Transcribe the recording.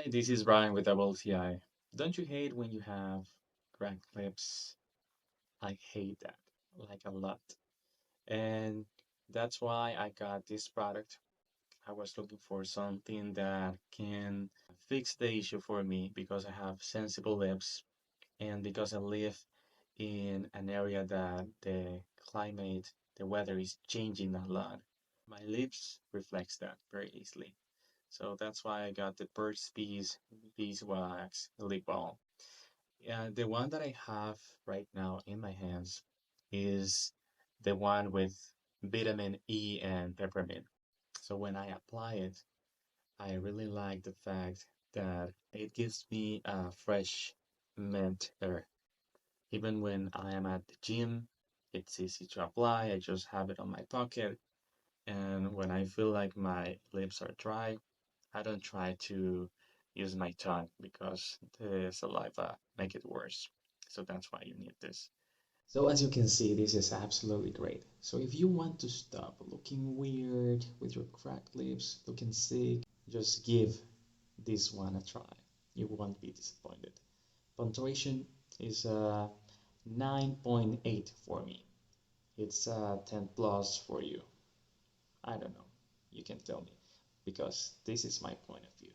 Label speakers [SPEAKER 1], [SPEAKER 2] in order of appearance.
[SPEAKER 1] Hi, this is Brian with WTI. Don't you hate when you have cracked lips? I hate that, like a lot. And that's why I got this product. I was looking for something that can fix the issue for me because I have sensitive lips and because I live in an area that the climate, the weather is changing a lot. My lips reflects that very easily. So that's why I got the Burt's Beeswax lip balm. Yeah, the one that I have right now in my hands is the one with vitamin E and peppermint. So when I apply it, I really like the fact that it gives me a fresh mint air. Even when I am at the gym, it's easy to apply. I just have it on my pocket. And when I feel like my lips are dry, I don't try to use my tongue because the saliva make it worse. So that's why you need this. So as you can see, this is absolutely great. So if you want to stop looking weird with your cracked lips, looking sick, just give this one a try. You won't be disappointed. Punctuation is 9.8 for me. It's 10 plus for you. I don't know. You can tell me because this is my point of view.